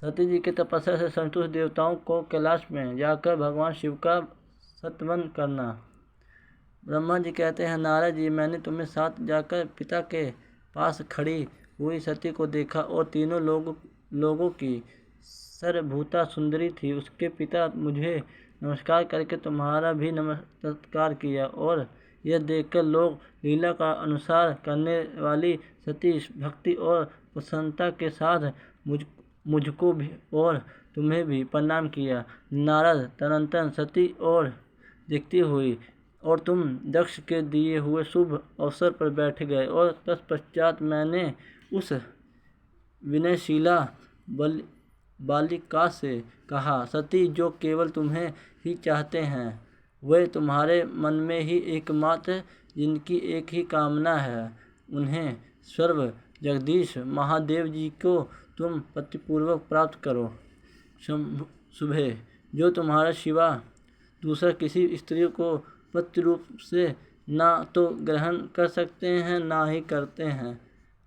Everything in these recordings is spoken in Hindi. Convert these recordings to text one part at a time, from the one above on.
सती जी की तपस्या से संतुष्ट देवताओं को कैलाश में जाकर भगवान शिव का स्तवन करना। ब्रह्मा जी कहते हैं, नारद जी, मैंने तुम्हें साथ जाकर पिता के पास खड़ी हुई सती को देखा और तीनों लोगों की सर्वभूता सुंदरी थी। उसके पिता मुझे नमस्कार करके तुम्हारा भी नमस्कार किया और यह देखकर लोग लीला का अनुसार करने वाली सती भक्ति और प्रसन्नता के साथ मुझको भी और तुम्हें भी प्रणाम किया। नारद तदनंतर सती और दिखती हुई और तुम दक्ष के दिए हुए शुभ अवसर पर बैठ गए और तत्पश्चात मैंने उस विनयशीला बालिका से कहा, सती, जो केवल तुम्हें ही चाहते हैं, वे तुम्हारे मन में ही एकमात्र जिनकी एक ही कामना है, उन्हें सर्व जगदीश महादेव जी को तुम पतिपूर्वक प्राप्त करो। शुभे, जो तुम्हारा शिवा दूसरा किसी स्त्री को पति रूप से ना तो ग्रहण कर सकते हैं ना ही करते हैं,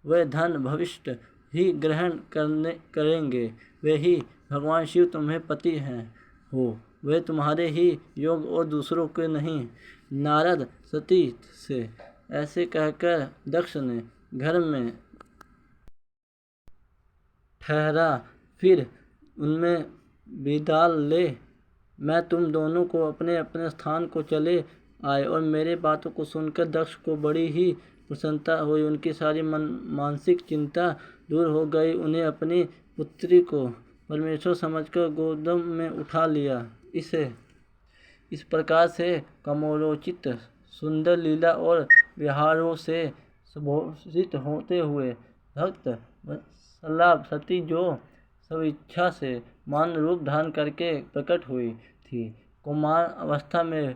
वे धन भविष्य ही ग्रहण करेंगे। वे ही भगवान शिव तुम्हें पति हैं हो, वे तुम्हारे ही योग और दूसरों के नहीं। नारद सती से ऐसे कहकर दक्ष ने घर में ठहरा, फिर उनमें विदा ले मैं तुम दोनों को अपने अपने स्थान को चले आए। और मेरे बातों को सुनकर दक्ष को बड़ी ही प्रसन्नता हुई। उनकी सारी मानसिक चिंता दूर हो गई। उन्हें अपनी पुत्री को परमेश्वर समझकर गोद में उठा लिया। इस प्रकार से कमलोचित सुंदर लीला और विहारों से सुभूषित होते हुए भक्त वत्सला सती, जो स्वेच्छा से मान रूप धारण करके प्रकट हुई थी, कुमार अवस्था में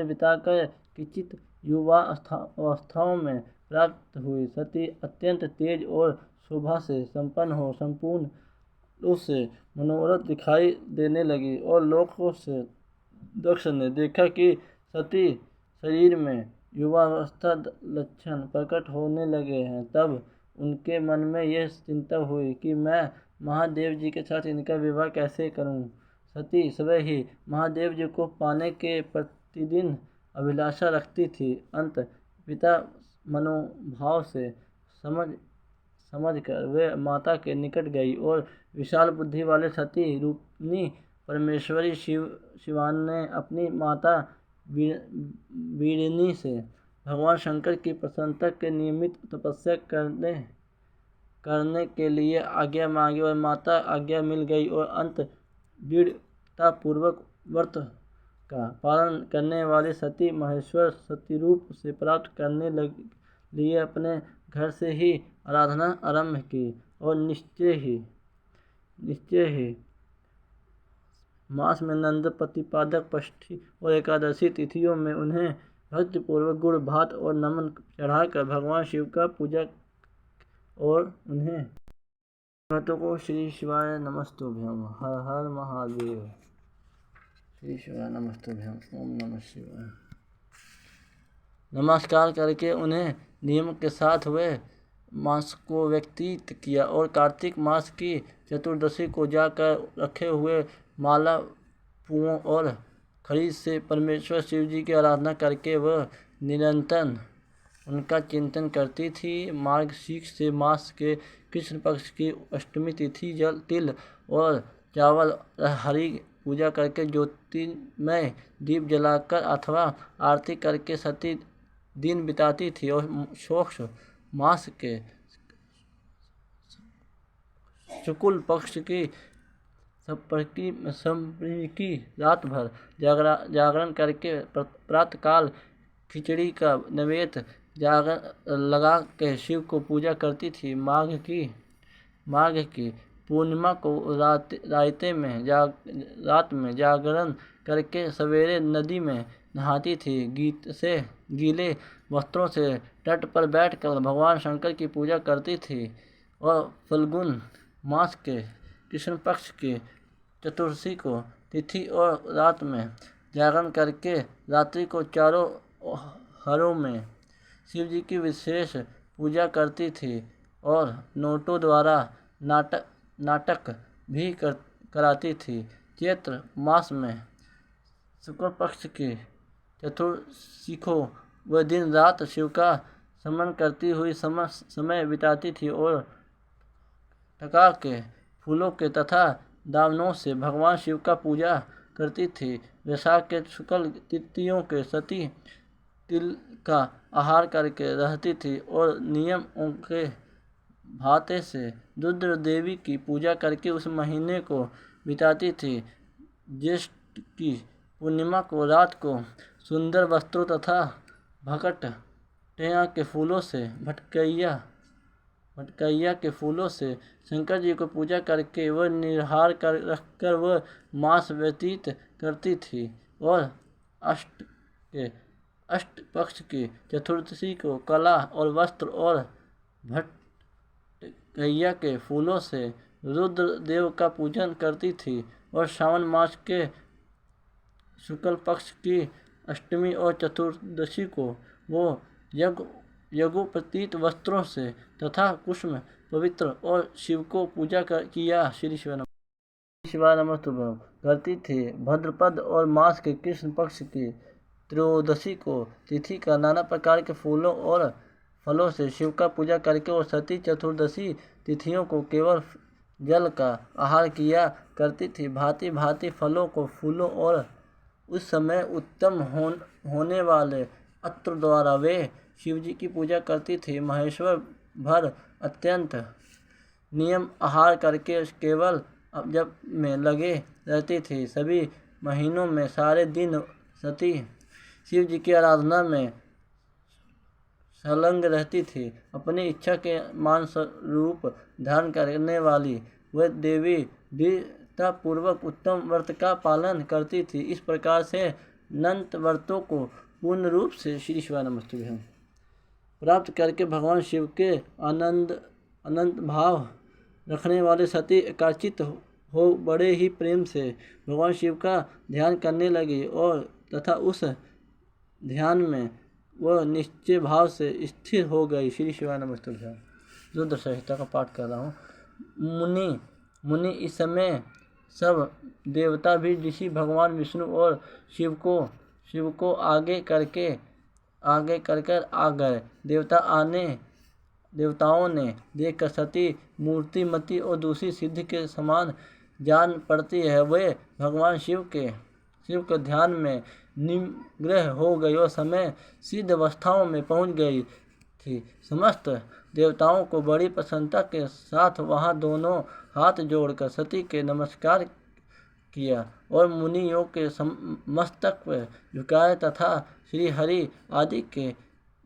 बिताकर किंचित युवा अवस्थाओं में प्राप्त हुई सती अत्यंत तेज और शोभा से संपूर्ण उससे मनोरथ दिखाई देने लगी। और लोगों से दक्ष ने देखा कि सती शरीर में युवावस्था लक्षण प्रकट होने लगे हैं, तब उनके मन में यह चिंता हुई कि मैं महादेव जी के साथ इनका विवाह कैसे करूं। सती स्वयं ही महादेव जी को पाने के प्रतिदिन अभिलाषा रखती थी। अंत पिता मनोभाव से समझकर वे माता के निकट गई और विशाल बुद्धि वाले सती रूपिणी परमेश्वरी शिवान ने अपनी माता वीरिणी से भगवान शंकर की प्रसन्नता के निमित्त तपस्या करने के लिए आज्ञा मांगी और माता आज्ञा मिल गई। और अंत दृढ़तापूर्वक व्रत का पालन करने वाली सती महेश्वर सतीरूप से प्राप्त करने लिए अपने घर से ही आराधना आरंभ की। और निश्चय ही मास में नंद प्रतिपादक षष्ठी और एकादशी तिथियों में उन्हें भक्तिपूर्वक गुड़ भात और नमन चढ़ाकर भगवान शिव का पूजा और उन्हें भक्तों को श्री शिवाय नमस्तुभ्यं, हर हर महादेव, श्री शिवाय नमस्तुभ्यं, ओम नमः शिवाय नमस्कार करके उन्हें नियम के साथ वे मास को व्यतीत किया। और कार्तिक मास की चतुर्दशी को जाकर रखे हुए माला पुओं और खरीद से परमेश्वर शिव जी की आराधना करके वह निरंतर उनका चिंतन करती थी। मार्गशीर्ष से मास के कृष्ण पक्ष की अष्टमी तिथि जल तिल और चावल हरि पूजा करके ज्योतिर्मय दीप जलाकर अथवा आरती करके सती दिन बिताती थी। और शोक्ष मास के शुक्ल पक्ष की संप्रीकी रात भर जागरण करके प्रातःकाल खिचड़ी का नैवेद्य लगा के शिव को पूजा करती थी। माघ की पूर्णिमा को रात में जागरण करके सवेरे नदी में नहाती थी। गीले वस्त्रों से तट पर बैठकर भगवान शंकर की पूजा करती थी। और फल्गुन मास के कृष्ण पक्ष की चतुर्दशी को तिथि और रात में जागरण करके रात्रि को चारों हरों में शिव जी की विशेष पूजा करती थी। और नोटों द्वारा नाटक भी कराती थी। चैत्र मास में शुक्ल पक्ष की चतुर्दशी को वह दिन रात शिव का स्मरण करती हुई समय बिताती थी और टका के फूलों के तथा दावनों से भगवान शिव का पूजा करती थी। वैशाख के शुक्ल तिथियों के सती तिल का आहार करके रहती थी और नियम के भाते से रुद्र देवी की पूजा करके उस महीने को बिताती थी। ज्येष्ठ की पूर्णिमा को रात को सुंदर वस्त्रों तथा भटकैया के फूलों से शंकर जी को पूजा करके वह निहार रखकर वह मास व्यतीत करती थी और अष्ट पक्ष की चतुर्दशी को कला और वस्त्र और भटकैया के फूलों से रुद्र देव का पूजन करती थी और श्रावण मास के शुक्ल पक्ष की अष्टमी और चतुर्दशी को वो यज्ञोपवीत वस्त्रों से तथा कुसुम पवित्र और शिव को पूजा किया श्री शिवाय नमस्तुभ्यं करती थी। भद्रपद और मास के कृष्ण पक्ष की त्रयोदशी को तिथि का नाना प्रकार के फूलों और फलों से शिव का पूजा करके और सती चतुर्दशी तिथियों को केवल जल का आहार किया करती थी। भांति भांति फलों को फूलों और उस समय उत्तम होने वाले अत्र द्वारा वे शिवजी की पूजा करती थी। महेश्वर भर अत्यंत नियम आहार करके केवल जप में लगे रहती थी। सभी महीनों में सारे दिन सती शिव जी की आराधना में संलग्न रहती थी। अपनी इच्छा के मान स्वरूप धारण करने वाली वह देवी दृढ़तापूर्वक उत्तम व्रत का पालन करती थी। इस प्रकार से अनंत व्रतों को पूर्ण रूप से श्री शिवाय नमस्तुभ्यं प्राप्त करके भगवान शिव के अनंत भाव रखने वाले सती एकाचित हो बड़े ही प्रेम से भगवान शिव का ध्यान करने लगी और तथा उस ध्यान में वह निश्चय भाव से स्थिर हो गई। श्री शिवाय नमस्तुभ्यं रुद्र संहिता का पाठ कर रहा हूँ। मुनि इस समय सब देवता भी ऋषि भगवान विष्णु और शिव को आगे कर आ गए। देवताओं ने देखकर सती मूर्तिमती और दूसरी सिद्धि के समान जान पड़ती है। वे भगवान शिव के ध्यान में निमग्न हो गई और समय सिद्ध अवस्थाओं में पहुंच गई थी। समस्त देवताओं को बड़ी प्रसन्नता के साथ वहां दोनों हाथ जोड़कर सती के नमस्कार किया और मुनियों के मस्तक पर झुकाए तथा श्री हरि आदि के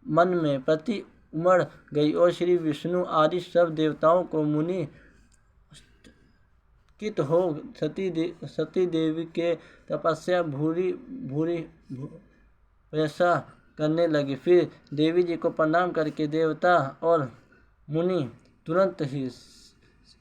मन में प्रति उमड़ गई और श्री विष्णु आदि सब देवताओं को मुनि कित हो सती देवी के तपस्या भूरी प्रशंसा करने लगी। फिर देवी जी को प्रणाम करके देवता और मुनि तुरंत ही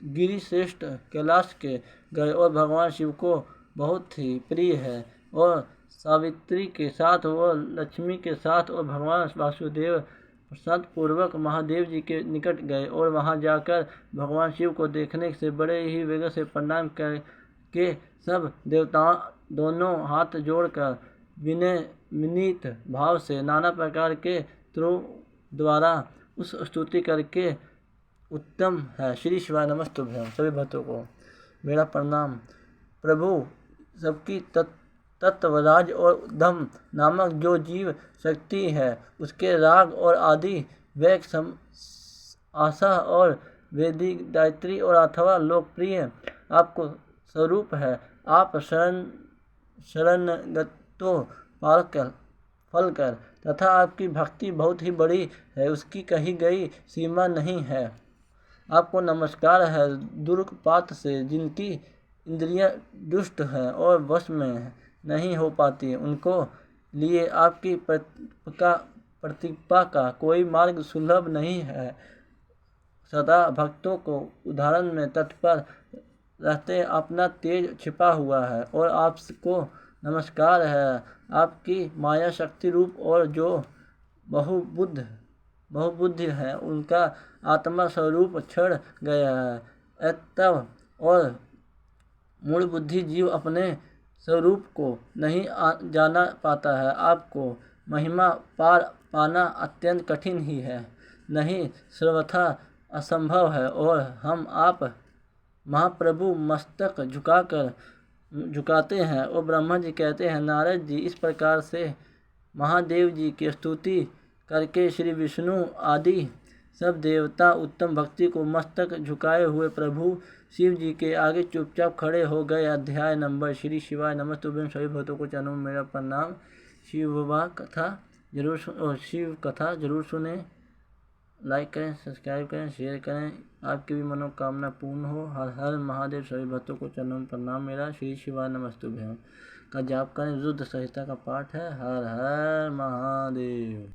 गिरिश्रेष्ठ कैलाश के गए और भगवान शिव को बहुत ही प्रिय है और सावित्री के साथ और लक्ष्मी के साथ और भगवान वासुदेव प्रसाद पूर्वक महादेव जी के निकट गए और वहां जाकर भगवान शिव को देखने से बड़े ही वेग से प्रणाम करके सब देवता दोनों हाथ जोड़कर विनीत भाव से नाना प्रकार के स्तोत्रों द्वारा उस स्तुति करके उत्तम है। श्री शिवाय नमस्तुभ्यं सभी भक्तों को मेरा प्रणाम। प्रभु सबकी तत्वराज और धम नामक जो जीव शक्ति है उसके राग और आदि वैक आशा और वैदिक गायत्री और अथवा लोकप्रिय आपको स्वरूप है। आप शरणगतो फलकर तथा आपकी भक्ति बहुत ही बड़ी है, उसकी कही गई सीमा नहीं है। आपको नमस्कार है। दुर्गपात से जिनकी इंद्रियां दुष्ट हैं और वश में नहीं हो पाती उनको लिए आपकी प्रतिपा का कोई मार्ग सुलभ नहीं है। सदा भक्तों को उद्धारण में तत्पर रहते अपना तेज छिपा हुआ है और आपको नमस्कार है। आपकी माया शक्ति रूप और जो बहुबुद्ध बहुबुद्धि है, उनका आत्मा स्वरूप क्षण गया है। तब और मूल बुद्धि जीव अपने स्वरूप को नहीं जाना पाता है। आपको महिमा पाना अत्यंत कठिन ही है, नहीं सर्वथा असंभव है। और हम आप महाप्रभु मस्तक झुकाते हैं। और ब्रह्मा जी कहते हैं, नारद जी इस प्रकार से महादेव जी की स्तुति करके श्री विष्णु आदि सब देवता उत्तम भक्ति को मस्तक झुकाए हुए प्रभु शिव जी के आगे चुपचाप खड़े हो गए। अध्याय नंबर। श्री शिवाय नमः तुभ्यं। सभी भक्तों को चरणों में मेरा प्रणाम। शिव कथा जरूर सुने, लाइक करें, सब्सक्राइब करें, शेयर करें। आपकी भी मनोकामना पूर्ण हो। हर हर महादेव। सभी भक्तों को चरणों में प्रणाम मेरा। श्री शिवाय नमस्तुभ्यं का जाप करें। रुद्र संहिता का पाठ है। हर हर महादेव।